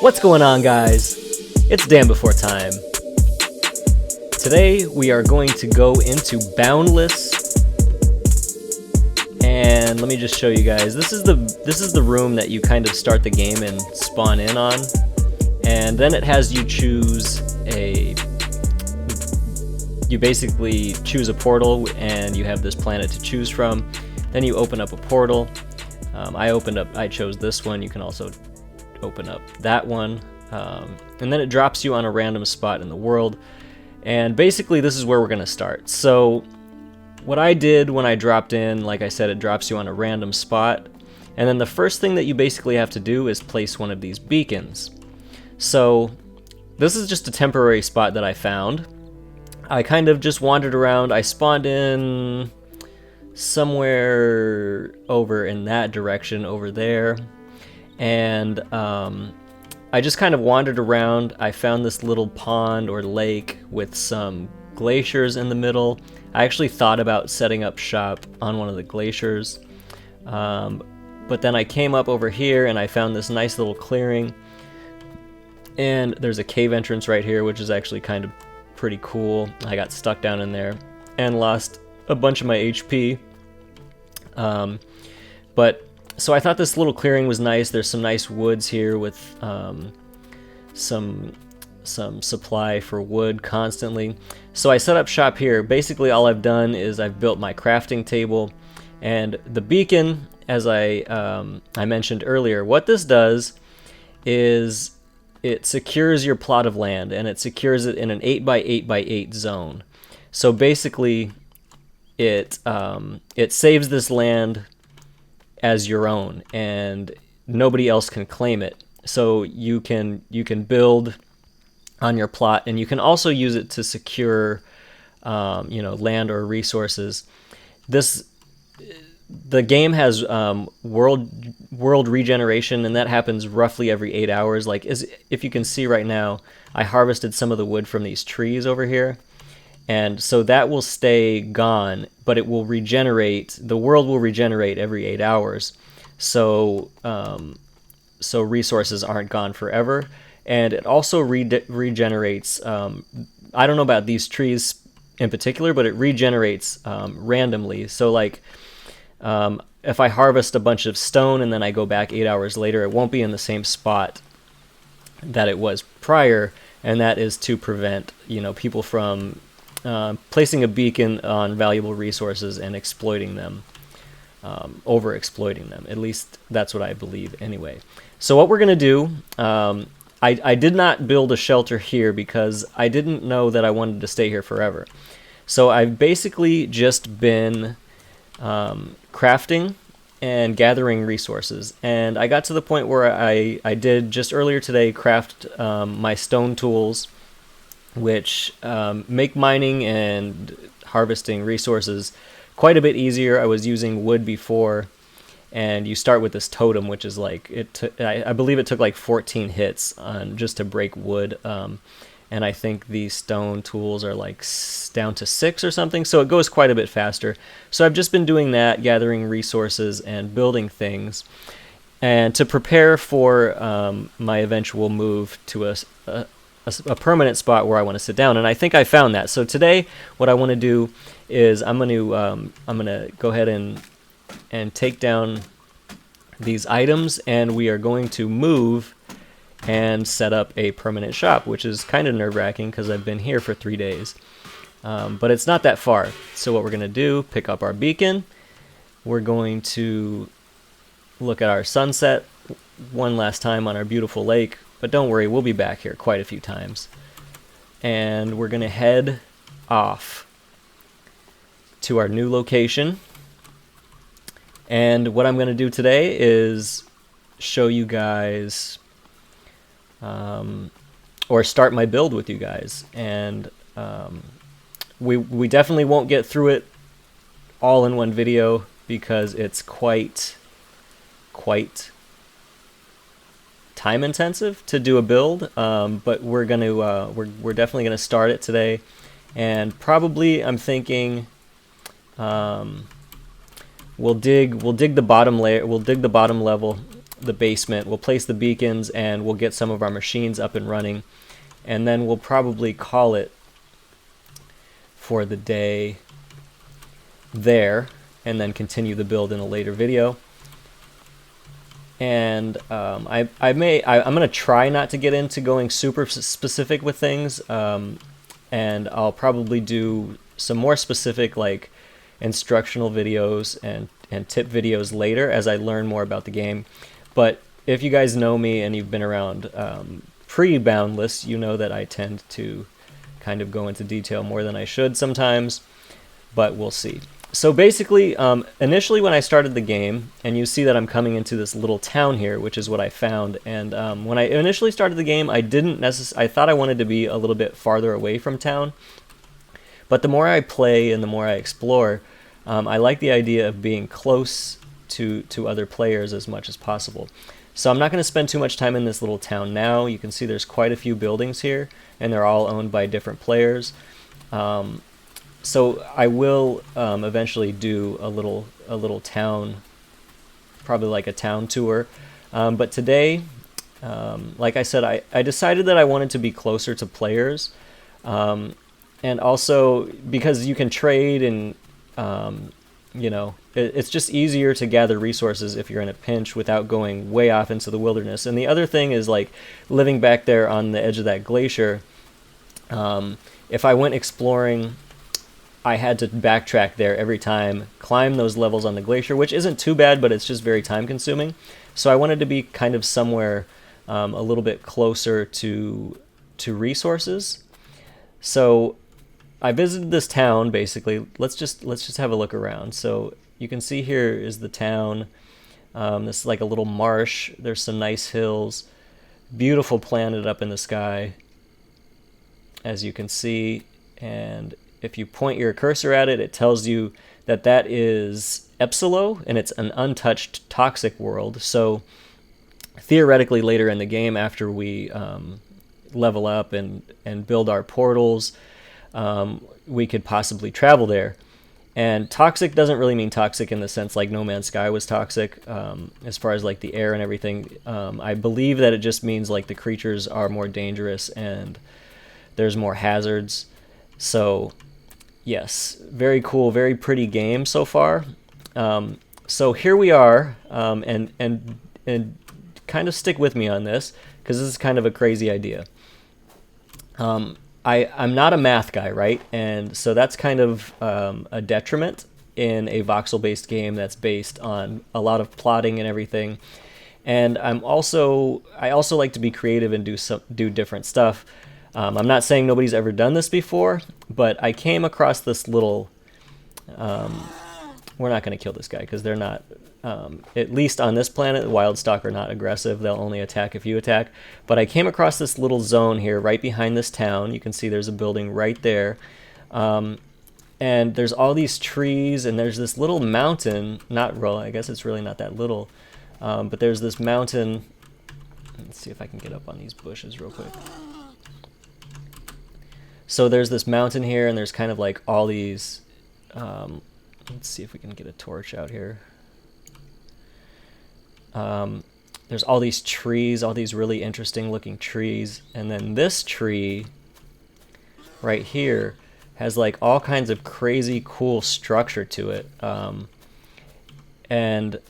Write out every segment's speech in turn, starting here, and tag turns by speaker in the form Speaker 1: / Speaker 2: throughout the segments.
Speaker 1: What's going on, guys? It's DanBeforeTime. Today we are going to go into Boundless, and let me just show you guys. This is the room that you kind of start the game and spawn in on, and then it has you you basically choose a portal, and you have this planet to choose from. Then you open up a portal. I chose this one. You can also open up that one, and then it drops you on a random spot in the world, and basically this is where we're gonna start. So what I did when I dropped in, like I said, it drops you on a random spot, and then the first thing that you basically have to do is place one of these beacons. So this is just a temporary spot that I found. I kind of just wandered around. I spawned in somewhere over in that direction over there, and I just kind of wandered around. I found this little pond or lake with some glaciers in the middle. I actually thought about setting up shop on one of the glaciers, but then I came up over here and I found this nice little clearing, and there's a cave entrance right here, which is actually kind of pretty cool. I got stuck down in there and lost a bunch of my HP, so I thought this little clearing was nice. There's some nice woods here with some supply for wood constantly. So I set up shop here. Basically all I've done is I've built my crafting table, and the beacon, as I mentioned earlier, what this does is it secures your plot of land, and it secures it in an 8x8x8 zone. So basically it saves this land as your own, and nobody else can claim it. So you can build on your plot, and you can also use it to secure land or resources. The game has world regeneration, and that happens roughly every 8 hours. Like, if you can see right now, I harvested some of the wood from these trees over here, and so that will stay gone, but it will regenerate. The world will regenerate every 8 hours, so resources aren't gone forever. And it also regenerates. I don't know about these trees in particular, but it regenerates randomly. So like, if I harvest a bunch of stone and then I go back 8 hours later, it won't be in the same spot that it was prior, and that is to prevent people from placing a beacon on valuable resources and exploiting them, over exploiting them. At least that's what I believe anyway. So what we're gonna do, I did not build a shelter here because I didn't know that I wanted to stay here forever. So I've basically just been crafting and gathering resources, and I got to the point where I did just earlier today craft my stone tools, which make mining and harvesting resources quite a bit easier. I was using wood before, and you start with this totem, which is like, I believe it took like 14 hits just to break wood, and I think these stone tools are like down to 6 or something, so it goes quite a bit faster. So I've just been doing that, gathering resources and building things, and to prepare for my eventual move to a permanent spot where I want to sit down, and I think I found that. So today what I want to do is I'm going to go ahead and take down these items, and we are going to move and set up a permanent shop, which is kind of nerve-wracking because I've been here for 3 days, but it's not that far. So what we're going to do, pick up our beacon, we're going to look at our sunset one last time on our beautiful lake, but don't worry, we'll be back here quite a few times, and we're going to head off to our new location. And what I'm going to do today is show you guys, or start my build with you guys. And we definitely won't get through it all in one video because it's quite time intensive to do a build. But we're definitely gonna start it today, and probably I'm thinking. We'll dig the bottom layer. We'll dig the bottom level the basement. We'll place the beacons, and we'll get some of our machines up and running, and then we'll probably call it for the day there, and then continue the build in a later video. And I'm gonna try not to get into going super specific with things, and I'll probably do some more specific like instructional videos and tip videos later as I learn more about the game. But if you guys know me and you've been around pre-Boundless, you know that I tend to kind of go into detail more than I should sometimes, but we'll see. So basically, initially when I started the game, and you see that I'm coming into this little town here, which is what I found, and when I initially started the game, I thought I wanted to be a little bit farther away from town, but the more I play and the more I explore, I like the idea of being close to other players as much as possible. So I'm not going to spend too much time in this little town now. You can see there's quite a few buildings here, and they're all owned by different players. So I will eventually do a little town, probably like a town tour. But today, like I said, I decided that I wanted to be closer to players, and also because you can trade, and you know, it's just easier to gather resources if you're in a pinch without going way off into the wilderness. And the other thing is, like, living back there on the edge of that glacier, if I went exploring, I had to backtrack there every time, climb those levels on the glacier, which isn't too bad, but it's just very time consuming. So I wanted to be kind of somewhere a little bit closer to resources. So I visited this town basically. Let's just have a look around. So you can see here is the town. This is like a little marsh. There's some nice hills, beautiful planet up in the sky, as you can see. And if you point your cursor at it, it tells you that that is Epsilo, and it's an untouched toxic world. So theoretically later in the game, after we level up and build our portals, we could possibly travel there. And toxic doesn't really mean toxic in the sense like No Man's Sky was toxic, as far as like the air and everything. I believe that it just means like the creatures are more dangerous and there's more hazards. So yes, very cool, very pretty game so far. So here we are, and kind of stick with me on this, because this is kind of a crazy idea. I'm not a math guy, right? And so that's kind of a detriment in a voxel-based game that's based on a lot of plotting and everything. And I also like to be creative and do different stuff. I'm not saying nobody's ever done this before, but I came across this little... we're not going to kill this guy because they're not... at least on this planet, Wildstock are not aggressive. They'll only attack if you attack. But I came across this little zone here right behind this town. You can see there's a building right there. And there's all these trees, and there's this little mountain. I guess it's really not that little. But there's this mountain. Let's see if I can get up on these bushes real quick. So there's this mountain here, and there's kind of like all these... let's see if we can get a torch out here. There's all these trees, all these really interesting looking trees, and then this tree right here has like all kinds of crazy cool structure to it, and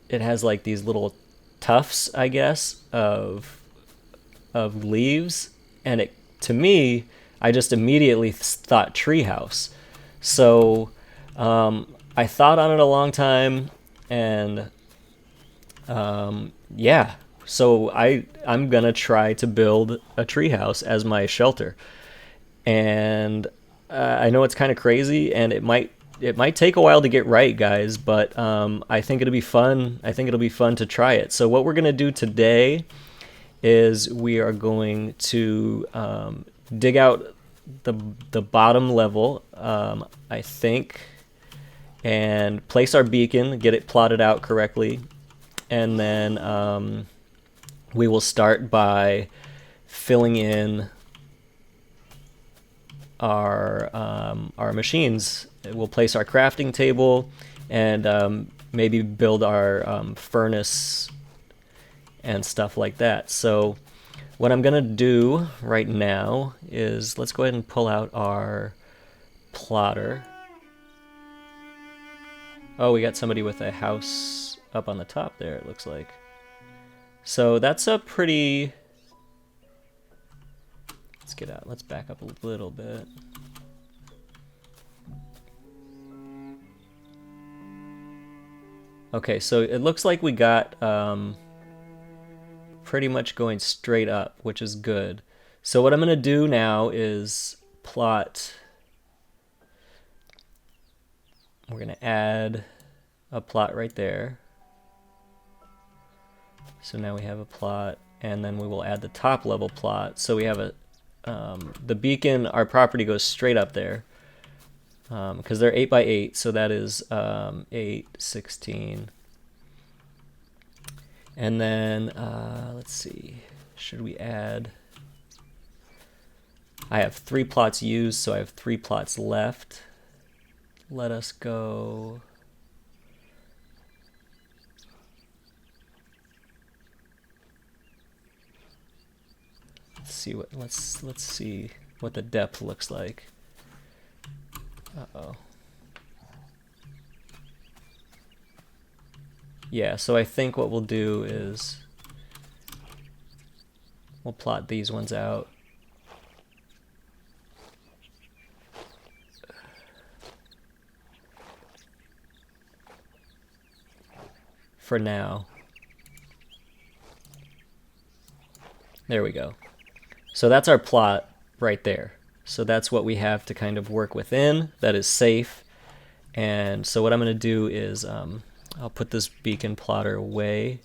Speaker 1: it has like these little tufts, I guess, of leaves, and to me, I just immediately thought Treehouse. So I thought on it a long time, and yeah, so I'm gonna try to build a treehouse as my shelter, and I know it's kind of crazy, and it might take a while to get right, guys, but I think it'll be fun. I think it'll be fun to try it. So what we're gonna do today is we are going to dig out the bottom level, I think, and place our beacon, get it plotted out correctly. And then we will start by filling in our machines. We'll place our crafting table and maybe build our furnace and stuff like that. So what I'm gonna do right now is let's go ahead and pull out our plotter. Oh, we got somebody with a house up on the top there, it looks like. So that's a pretty... Let's get out. Let's back up a little bit. Okay, so it looks like we got pretty much going straight up, which is good. So what I'm going to do now is plot... We're going to add a plot right there. So now we have a plot, and then we will add the top level plot. So we have a the beacon, our property goes straight up there because they're 8 by 8, so that is 8, 16. And then let's see, should we add... I have 3 plots used, so I have 3 plots left. Let us go... Let's see what the depth looks like. Uh-oh. Yeah, so I think what we'll do is we'll plot these ones out. For now. There we go. So that's our plot right there. So that's what we have to kind of work within. That is safe. And so what I'm going to do is I'll put this beacon plotter away.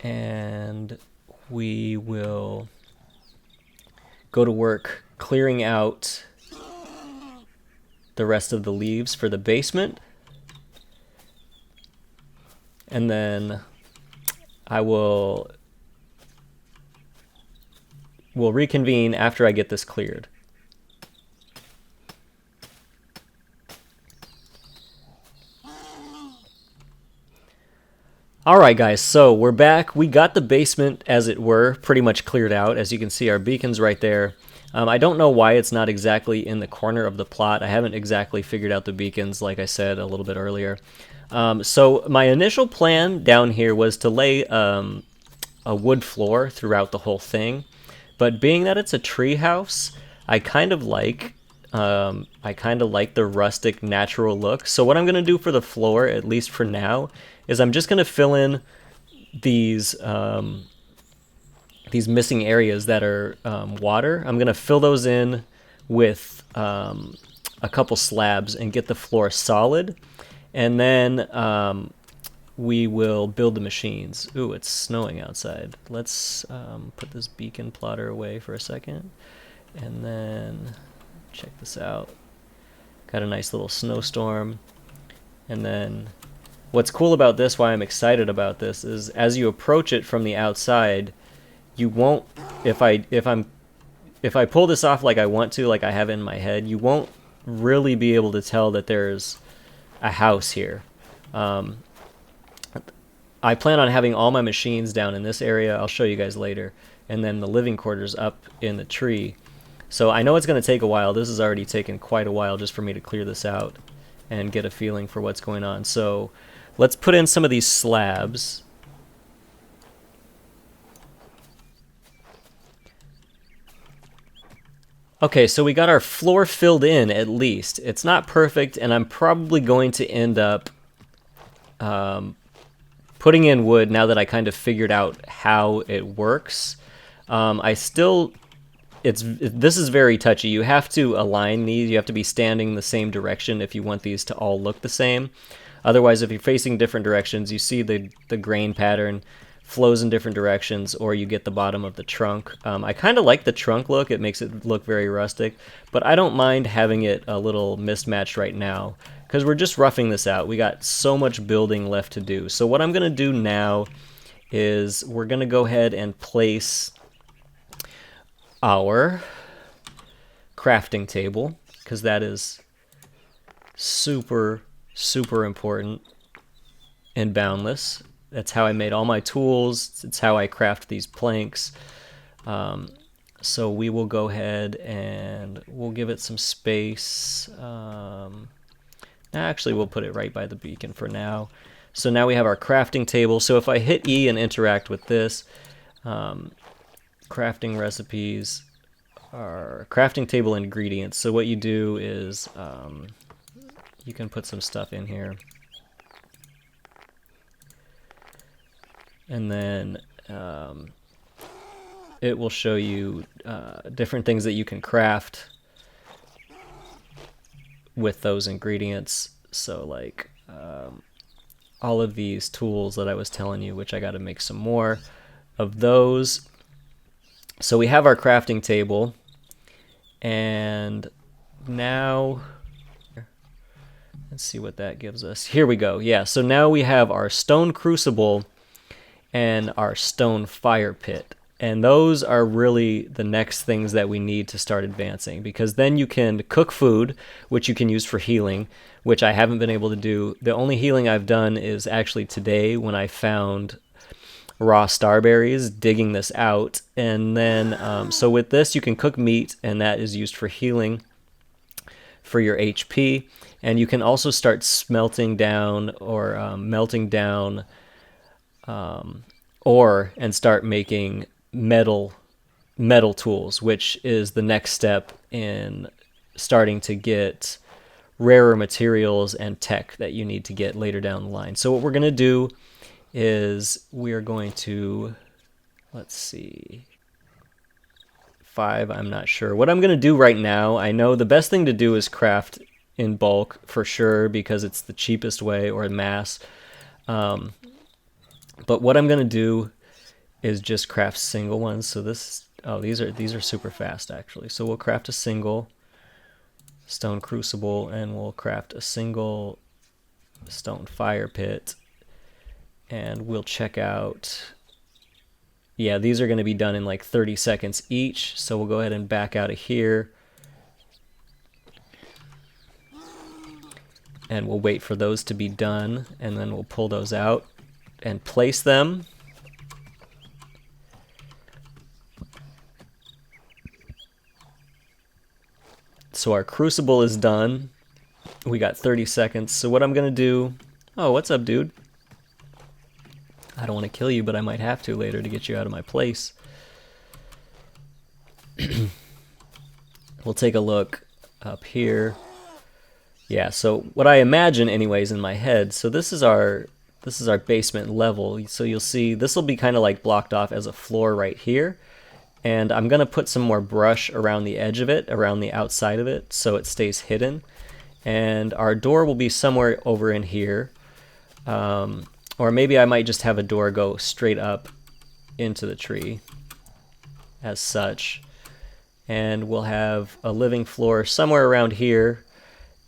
Speaker 1: And we will go to work clearing out the rest of the leaves for the basement. And then we'll reconvene after I get this cleared. Alright guys, so we're back. We got the basement, as it were, pretty much cleared out. As you can see, our beacon's right there. I don't know why it's not exactly in the corner of the plot. I haven't exactly figured out the beacons, like I said a little bit earlier. So my initial plan down here was to lay a wood floor throughout the whole thing. But being that it's a tree house, I kind of like the rustic natural look. So what I'm going to do for the floor, at least for now, is I'm just going to fill in these missing areas that are water. I'm going to fill those in with a couple slabs and get the floor solid. And then we will build the machines. Ooh, it's snowing outside. Let's put this beacon plotter away for a second. And then check this out. Got a nice little snowstorm. And then what's cool about this, why I'm excited about this, is as you approach it from the outside, you won't, if I pull this off like I want to, like I have it in my head, you won't really be able to tell that there's a house here. I plan on having all my machines down in this area. I'll show you guys later. And then the living quarters up in the tree. So I know it's going to take a while. This has already taken quite a while just for me to clear this out and get a feeling for what's going on. So let's put in some of these slabs. Okay, so we got our floor filled in at least. It's not perfect, and I'm probably going to end up putting in wood now that I kind of figured out how it works. This is very touchy. You have to align these. You have to be standing the same direction if you want these to all look the same. Otherwise, if you're facing different directions, you see the grain pattern flows in different directions, or you get the bottom of the trunk. I kind of like the trunk look. It makes it look very rustic, but I don't mind having it a little mismatched right now because we're just roughing this out. We got so much building left to do. So what I'm going to do now is we're going to go ahead and place our crafting table, because that is super, super important in Boundless. That's how I made all my tools. It's how I craft these planks. So we will go ahead and we'll give it some space. Actually, we'll put it right by the beacon for now. So now we have our crafting table. So if I hit E and interact with this, crafting recipes, our crafting table ingredients. So what you do is you can put some stuff in here. And then it will show you different things that you can craft with those ingredients. So like all of these tools that I was telling you, which I got to make some more of those. So we have our crafting table, and now let's see what that gives us. Here we go. Yeah, so now we have our stone crucible and our stone fire pit. And those are really the next things that we need to start advancing, because then you can cook food, which you can use for healing, which I haven't been able to do. The only healing I've done is actually today when I found raw starberries, digging this out. And then, so with this, you can cook meat, and that is used for healing for your HP. And you can also start smelting down or melting down ore and start making metal tools, which is the next step in starting to get rarer materials and tech that you need to get later down the line. So what we're going to do is we are going to, let's see, 5, I'm not sure. What I'm going to do right now, I know the best thing to do is craft in bulk for sure, because it's the cheapest way, or mass. But what I'm going to do is just craft single ones. So this, oh, these are super fast actually. So we'll craft a single stone crucible, and we'll craft a single stone fire pit, and we'll check out. Yeah, these are going to be done in like 30 seconds each. So we'll go ahead and back out of here, and we'll wait for those to be done, and then we'll pull those out and place them. So our crucible is done. We got 30 seconds. So what I'm going to do... Oh, what's up, dude? I don't want to kill you, but I might have to later to get you out of my place. We'll take a look up here. Yeah, so what I imagine anyways in my head, so this is our basement level. So you'll see this will be kind of like blocked off as a floor right here. And I'm going to put some more brush around the edge of it, around the outside of it, so it stays hidden. And our door will be somewhere over in here. Or maybe I might just have a door go straight up into the tree as such. And we'll have a living floor somewhere around here.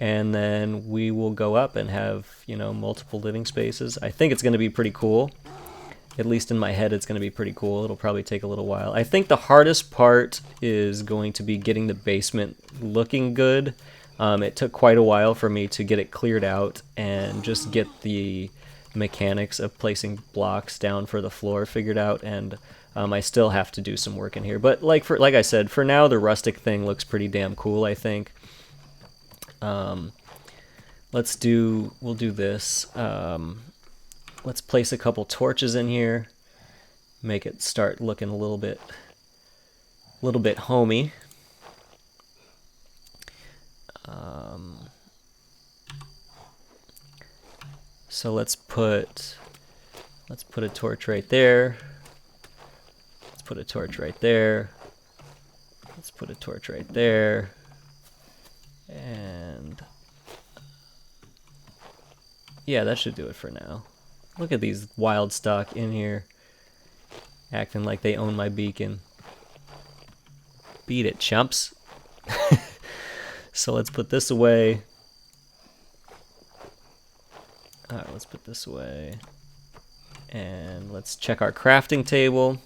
Speaker 1: And then we will go up and have, you know, multiple living spaces. I think it's going to be pretty cool. At least in my head, it's going to be pretty cool. It'll probably take a little while. I think the hardest part is going to be getting the basement looking good. It took quite a while for me to get it cleared out and just get the mechanics of placing blocks down for the floor figured out. And I still have to do some work in here. But like I said, for now, the rustic thing looks pretty damn cool, I think. We'll do this. Let's place a couple torches in here, make it start looking a little bit homey. So let's put a torch right there. Let's put a torch right there. Let's put a torch right there. And yeah, that should do it for now. Look at these wild stock in here, acting like they own my beacon. Beat it, chumps. So let's put this away. Alright, let's put this away. And let's check our crafting table.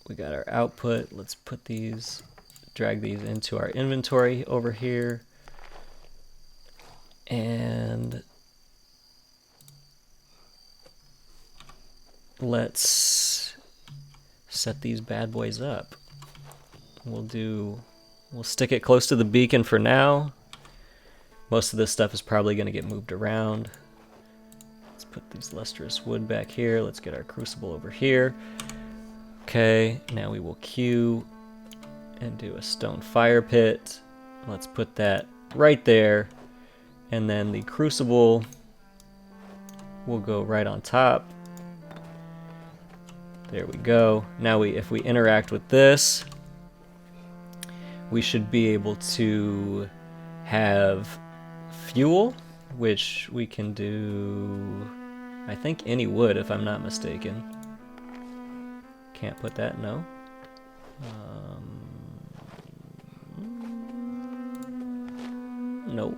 Speaker 1: We got our output. Let's put these, drag these into our inventory over here. And let's set these bad boys up. We'll stick it close to the beacon for now. Most of this stuff is probably going to get moved around. Let's put these lustrous wood back here. Let's get our crucible over here. Okay, now we will queue and do a stone fire pit. Let's put that right there. And then the crucible will go right on top. There we go. Now if we interact with this, we should be able to have fuel, which we can do, I think, any wood, if I'm not mistaken. Can't put that, no. Nope.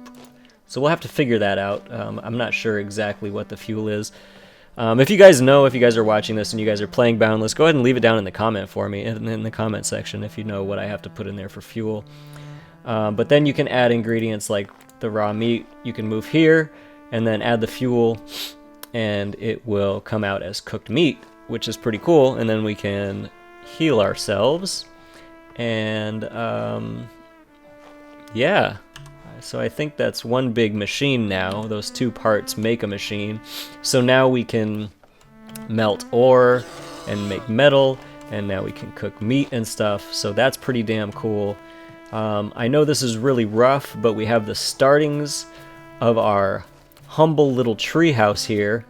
Speaker 1: So we'll have to figure that out. I'm not sure exactly what the fuel is. If you guys know, if you guys are watching this and you guys are playing Boundless, go ahead and leave it down in the comment for me, in the comment section, if you know what I have to put in there for fuel. But then you can add ingredients like the raw meat. You can move here and then add the fuel, and it will come out as cooked meat, which is pretty cool. And then we can heal ourselves. And yeah. So I think that's one big machine now. Those two parts make a machine. So now we can melt ore and make metal, and now we can cook meat and stuff. So that's pretty damn cool. I know this is really rough, but we have the startings of our humble little treehouse here,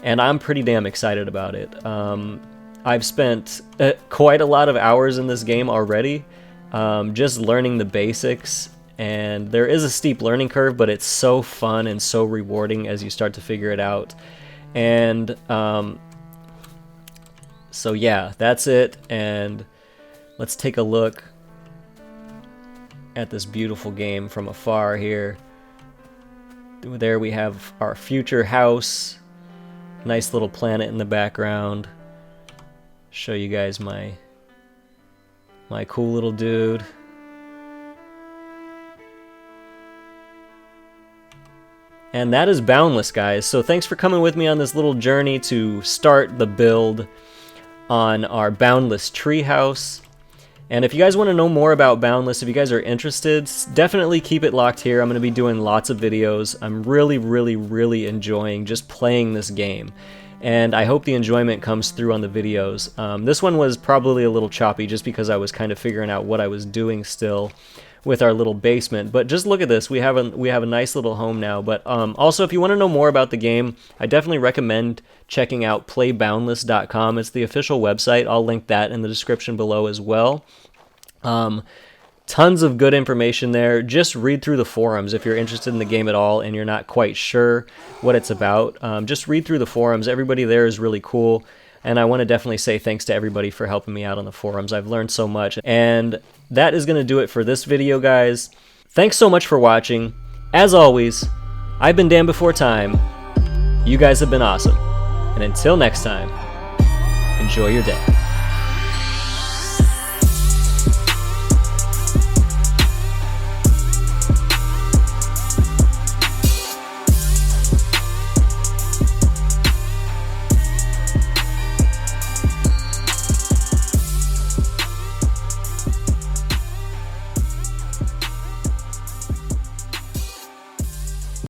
Speaker 1: and I'm pretty damn excited about it. I've spent quite a lot of hours in this game already, just learning the basics. And there is a steep learning curve, but it's so fun and so rewarding as you start to figure it out. And so yeah, that's it. And let's take a look at this beautiful game from afar here. There we have our future house. Nice little planet in the background. Show you guys my cool little dude. And that is Boundless, guys. So thanks for coming with me on this little journey to start the build on our Boundless treehouse. And if you guys want to know more about Boundless, if you guys are interested, definitely keep it locked here. I'm going to be doing lots of videos. I'm really, really, really enjoying just playing this game. And I hope the enjoyment comes through on the videos. This one was probably a little choppy just because I was kind of figuring out what I was doing still with our little basement. But just look at this. We have a nice little home now. But also, if you want to know more about the game, I definitely recommend checking out playboundless.com. It's the official website. I'll link that in the description below as well. Tons of good information there. Just read through the forums if you're interested in the game at all and you're not quite sure what it's about. Just read through the forums. Everybody there is really cool. And I want to definitely say thanks to everybody for helping me out on the forums. I've learned so much. And that is going to do it for this video, guys. Thanks so much for watching. As always, I've been DanBeforeTime. You guys have been awesome. And until next time, enjoy your day.